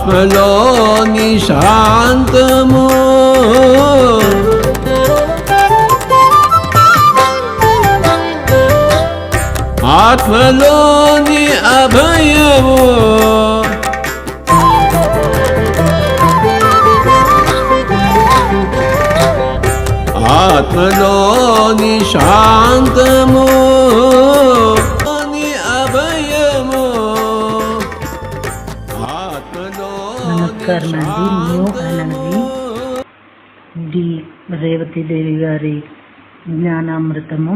ఆత్మలోని శాంతము ఆత్మలోని అభయము ఆత్మలోని శాంతము అభయము నమస్కారం అండి. న్యూ అనండి డి రేవతి దేవి గారి జ్ఞానామృతము.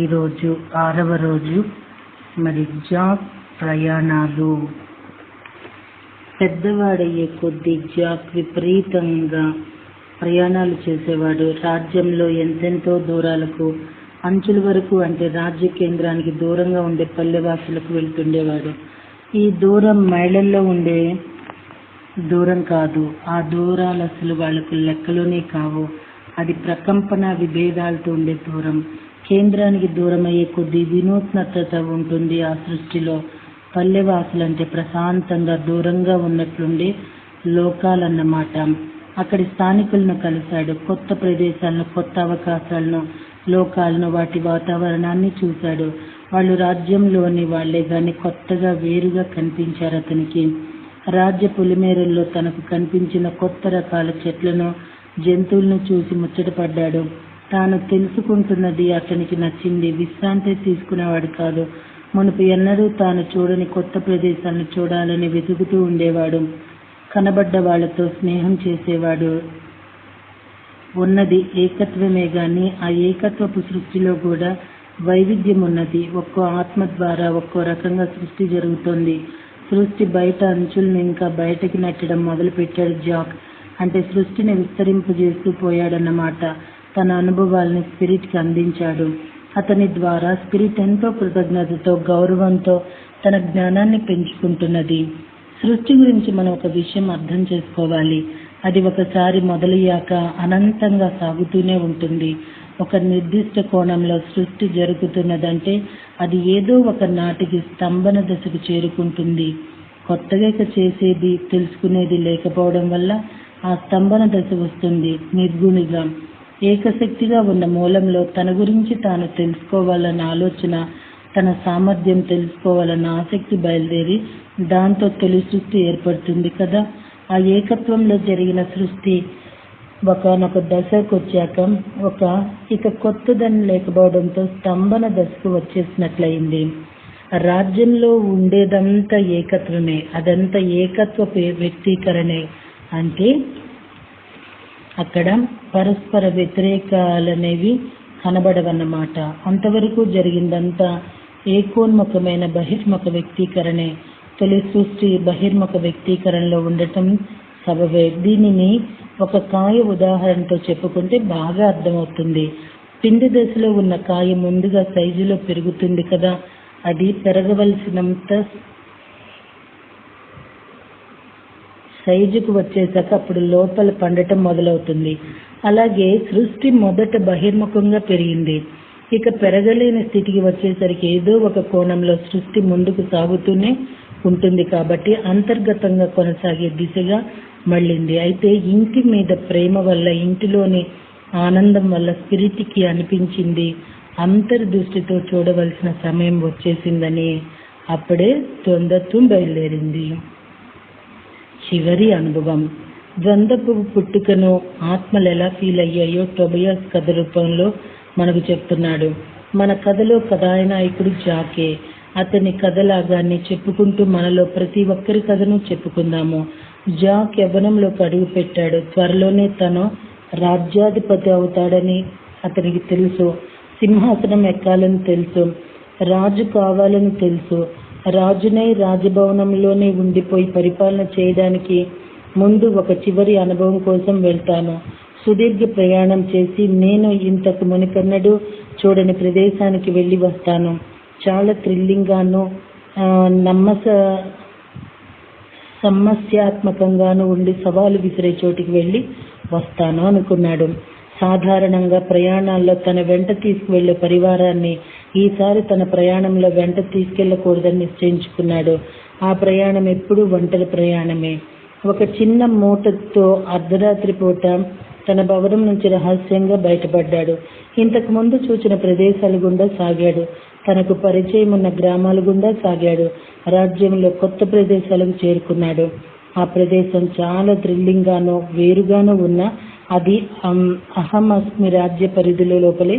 ఈరోజు 6వ రోజు. మరి జాబ్ ప్రయాణాలు. పెద్దవాడయ్యే కొద్దీ జాబ్ విపరీతంగా ప్రయాణాలు చేసేవాడు. రాజ్యంలో ఎంతెంతో దూరాలకు, అంచుల వరకు, అంటే రాజ్య కేంద్రానికి దూరంగా ఉండే పల్లెవాసులకు వెళ్తుండేవాడు. ఈ దూరం మైళ్ళల్లో ఉండే దూరం కాదు. ఆ దూరాలు అసలు వాళ్ళకు లెక్కలోనే కావు. అది ప్రకంపన విభేదాలతో ఉండే దూరం. కేంద్రానికి దూరం అయ్యే కొద్దీ వినూత్నత ఉంటుంది ఆ సృష్టిలో. పల్లెవాసులంటే ప్రశాంతంగా దూరంగా ఉన్నట్లుండే లోకాలన్నమాట. అక్కడి స్థానికులను కలిశాడు. కొత్త ప్రదేశాలను, కొత్త అవకాశాలను, లోకాలను, వాటి వాతావరణాన్ని చూశాడు. వాళ్ళు రాజ్యంలోని వాళ్లే గాని కొత్తగా వేరుగా కనిపించారు అతనికి. రాజ్య పొలిమేరల్లో తనకు కనిపించిన కొత్త రకాల చెట్లను, జంతువులను చూసి ముచ్చటపడ్డాడు. తాను తెలుసుకుంటున్నది అతనికి నచ్చింది. విశ్రాంతి తీసుకునేవాడు కాదు. మునుపు ఎన్నడూ తాను చూడని కొత్త ప్రదేశాలను చూడాలని వెతుకుతూ ఉండేవాడు. కనబడ్డ వాళ్లతో స్నేహం చేసేవాడు. ఉన్నది ఏకత్వమే గాని ఆ ఏకత్వపు సృష్టిలో కూడా వైవిధ్యం ఉన్నది. ఒక్కో ఆత్మ ద్వారా ఒక్కో రకంగా సృష్టి జరుగుతోంది. సృష్టి బయట అంచులను ఇంకా బయటకి నెట్టడం మొదలుపెట్టాడు జాక్. అంటే సృష్టిని విస్తరింపజేస్తూ పోయాడన్నమాట. తన అనుభవాల్ని స్పిరిట్కి అందించాడు. అతని ద్వారా స్పిరిట్ ఎంతో కృతజ్ఞతతో, గౌరవంతో తన జ్ఞానాన్ని పెంచుకుంటున్నది. సృష్టి గురించి మనం ఒక విషయం అర్థం చేసుకోవాలి. అది ఒకసారి మొదలయ్యాక అనంతంగా సాగుతూనే ఉంటుంది. ఒక నిర్దిష్ట కోణంలో సృష్టి జరుగుతున్నదంటే అది ఏదో ఒక నాటికి స్తంభన దశకు చేరుకుంటుంది. కొత్తగా చేసేది, తెలుసుకునేది లేకపోవడం వల్ల ఆ స్తంభన దశ వస్తుంది. నిర్గుణిగా, ఏకశక్తిగా ఉన్న మూలంలో తన గురించి తాను తెలుసుకోవాలన్న ఆలోచన, తన సామర్థ్యం తెలుసుకోవాలన్న ఆసక్తి బయలుదేరి దాంతో తొలి సృష్టి ఏర్పడుతుంది కదా. ఆ ఏకత్వంలో జరిగిన సృష్టి ఒకనొక దశకు వచ్చాక ఇక కొత్తదని లేకపోవడంతో స్తంభన దశకు వచ్చేసినట్లయింది. రాజ్యంలో ఉండేదంతా ఏకత్వమే. అదంతా ఏకత్వ వ్యక్తీకరణే. అంటే అక్కడ పరస్పర వ్యతిరేకాలనేవి కనబడవన్నమాట. అంతవరకు జరిగిందంతా ఏకోన్ముఖమైన బహిర్ముఖ వ్యక్తీకరణే. తొలి సృష్టి బహిర్ముఖ వ్యక్తీకరణలో ఉండటం సబబే. దీనిని ఒక కాయ ఉదాహరణతో చెప్పుకుంటే బాగా అర్థమవుతుంది. పిండి దశలో ఉన్న కాయ ముందుగా సైజులో పెరుగుతుంది కదా. అది పెరగవలసినంత సైజుకు వచ్చేసాక అప్పుడు లోపల పండటం మొదలవుతుంది. అలాగే సృష్టి మొదట బహిర్ముఖంగా పెరిగింది. ఇక పెరగలేని స్థితికి వచ్చేసరికి ఏదో ఒక కోణంలో సృష్టి ముందుకు సాగుతూనే ఉంటుంది. కాబట్టి అంతర్గతంగా కొనసాగే దిశగా మళ్ళింది. అయితే ఇంటి మీద ప్రేమ వల్ల, ఇంటిలోని ఆనందం వల్ల స్పిరిట్కి అనిపించింది అంతర్దృష్టితో చూడవలసిన సమయం వచ్చేసిందని. అప్పుడే ద్వంద్వత్వం బయలుదేరింది. చివరి అనుభవం. ద్వంద్వపు పుట్టుకను ఆత్మలు ఎలా ఫీల్ అయ్యాయో టొబియాస్ కథ రూపంలో మనకు చెప్తున్నాడు. మన కథలో కథానాయకుడు జాకే. అతని కథలాగాన్ని చెప్పుకుంటూ మనలో ప్రతి ఒక్కరి కథను చెప్పుకుందాము. జాక్ యవ్వనంలోకి అడుగు పెట్టాడు. త్వరలోనే తను రాజ్యాధిపతి అవుతాడని అతనికి తెలుసు. సింహాసనం ఎక్కాలని తెలుసు. రాజు కావాలని తెలుసు. రాజునై రాజభవనంలోనే ఉండిపోయి పరిపాలన చేయడానికి ముందు ఒక చివరి అనుభవం కోసం వెళ్తాను. సుదీర్ఘ ప్రయాణం చేసి నేను ఇంతకు మునిపెన్నడూ చూడని ప్రదేశానికి వెళ్ళి వస్తాను. చాలా థ్రిల్లింగ్ గాను సమస్యాత్మకంగాను ఉండి సవాలు విసిరే చోటికి వెళ్ళి వస్తాను అనుకున్నాడు. సాధారణంగా ప్రయాణాల్లో తన వెంట తీసుకువెళ్లే పరివారాన్ని ఈసారి తన ప్రయాణంలో వెంట తీసుకెళ్లకూడదని నిశ్చయించుకున్నాడు. ఆ ప్రయాణం ఎప్పుడూ ఒంటరి ప్రయాణమే. ఒక చిన్న మూటతో అర్ధరాత్రి పూట తన భవనం నుంచి రహస్యంగా బయటపడ్డాడు. ఇంతకు ముందు చూచిన ప్రదేశాల గుండా సాగాడు. తనకు పరిచయం ఉన్న గ్రామాల గుండా సాగాడు. రాజ్యంలో కొత్త ప్రదేశాలకు చేరుకున్నాడు. ఆ ప్రదేశం చాలా థ్రిల్లింగ్ గానో వేరుగానో ఉన్న అది అహమస్మి రాజ్య పరిధిలో లోపలే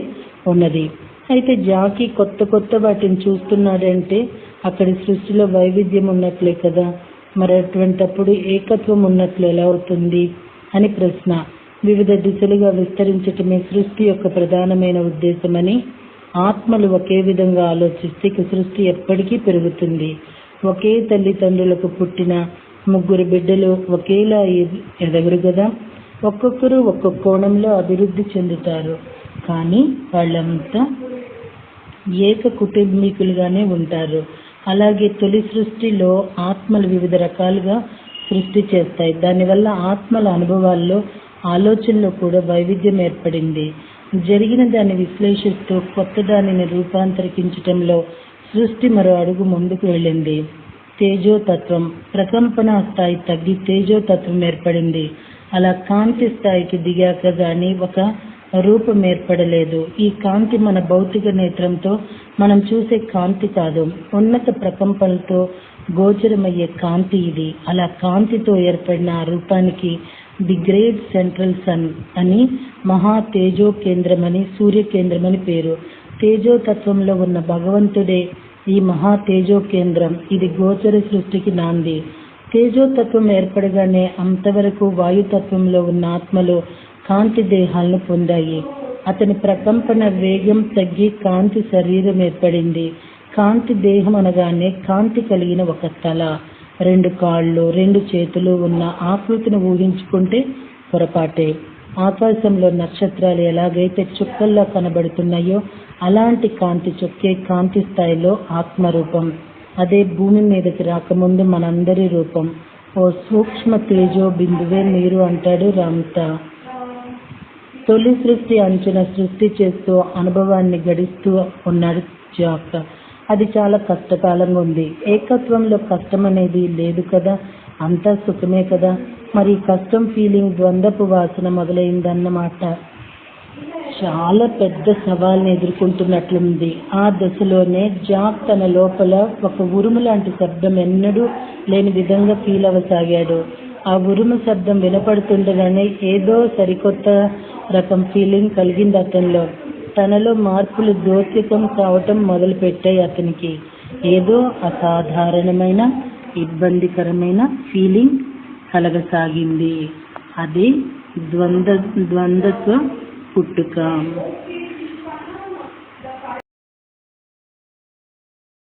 ఉన్నది. అయితే జాకీ కొత్త వాటిని చూస్తున్నాడంటే అక్కడి సృష్టిలో వైవిధ్యం ఉన్నట్లే కదా. మరి అటువంటప్పుడు ఏకత్వం ఉన్నట్లు ఎలా అవుతుంది అని ప్రశ్న. వివిధ దిశలుగా విస్తరించటమే సృష్టి యొక్క ప్రధానమైన ఉద్దేశమని, ఆత్మలు ఒకే విధంగా ఆలోచిస్తే ఇక సృష్టి ఎప్పటికీ పెరుగుతుంది. ఒకే తల్లిదండ్రులకు పుట్టిన 3 బిడ్డలు ఒకేలా ఎదగరు కదా. ఒక్కొక్కరు ఒక్కొక్క కోణంలో అభివృద్ధి చెందుతారు. కానీ వాళ్ళంతా ఏక కుటుంబీకులుగానే ఉంటారు. అలాగే తొలి సృష్టిలో ఆత్మలు వివిధ రకాలుగా సృష్టి చేస్తాయి. దానివల్ల ఆత్మల అనుభవాల్లో, ఆలోచనలో కూడా వైవిధ్యం ఏర్పడింది. జరిగిన దాన్ని విశ్లేషిస్తూ కొత్త దానిని రూపాంతరించటంలో సృష్టి మరో అడుగు ముందుకు వెళ్ళింది. తేజోతత్వం ప్రకంపన స్థాయి తగ్గి తేజోతత్వం ఏర్పడింది. అలా కాంతి స్థాయికి దిగాక గాని ఒక రూపం ఏర్పడలేదు. ఈ కాంతి మన భౌతిక నేత్రంతో మనం చూసే కాంతి కాదు, ఉన్నత ప్రకంపనలతో గోచరమయ్యే కాంతి ఇది. అలా కాంతితో ఏర్పడిన ఆ రూపానికి ది గ్రేట్ సెంట్రల్ సన్ అని, మహా తేజో కేంద్రమని, సూర్య కేంద్రమని పేరు. తేజోతత్వంలో ఉన్న భగవంతుడే ఈ మహా తేజో కేంద్రం. ఇది గోచర సృష్టికి నాంది. తేజోతత్వం ఏర్పడగానే అంతవరకు వాయుతత్వంలో ఉన్న ఆత్మలు కాంతి దేహాలను పొందాయి. అతని ప్రకంపన వేగం తగ్గి కాంతి శరీరం ఏర్పడింది. కాంతి దేహం అనగానే కాంతి కలిగిన ఒక తల, 2 కాళ్ళు, 2 చేతులు ఉన్న ఆకృతిని ఊహించుకుంటే పొరపాటే. ఆకాశంలో నక్షత్రాలు ఎలాగైతే చుక్కల్లా కనబడుతున్నాయో అలాంటి కాంతి చుక్కే కాంతి స్థాయిలో ఆత్మరూపం. అదే భూమి మీదకి రాకముందు మనందరి రూపం. ఓ సూక్ష్మ తేజో బిందువే మీరు అంటాడు రామ్తా. తొలి సృష్టి అంచున సృష్టి చేస్తూ అనుభవాన్ని గడిస్తూ ఉన్నాడు జాక్. అది చాలా కష్టకాలంగా ఉంది. ఏకత్వంలో కష్టం అనేది లేదు కదా, అంతా సుఖమే కదా. మరి కష్టం ఫీలింగ్ ద్వంద్వపు వాసన మొదలైందన్నమాట. చాలా పెద్ద సవాల్ని ఎదుర్కొంటున్నట్లుంది. ఆ దశలోనే జాక్ తన లోపల ఒక ఉరుము లాంటి శబ్దం ఎన్నడూ లేని విధంగా ఫీల్ అవ్వసాగాడు. ఆ ఉరుము శబ్దం వినపడుతుండగానే ఏదో సరికొత్త రకం ఫీలింగ్ కలిగింది అతనిలో. తనలో మార్పులు దోషికం కావటం మొదలుపెట్టాయి అతనికి. ఏదో అసాధారణమైన ఇబ్బందికరమైన ఫీలింగ్ కలగసాగింది. అది ద్వంద్వ పుట్టుక.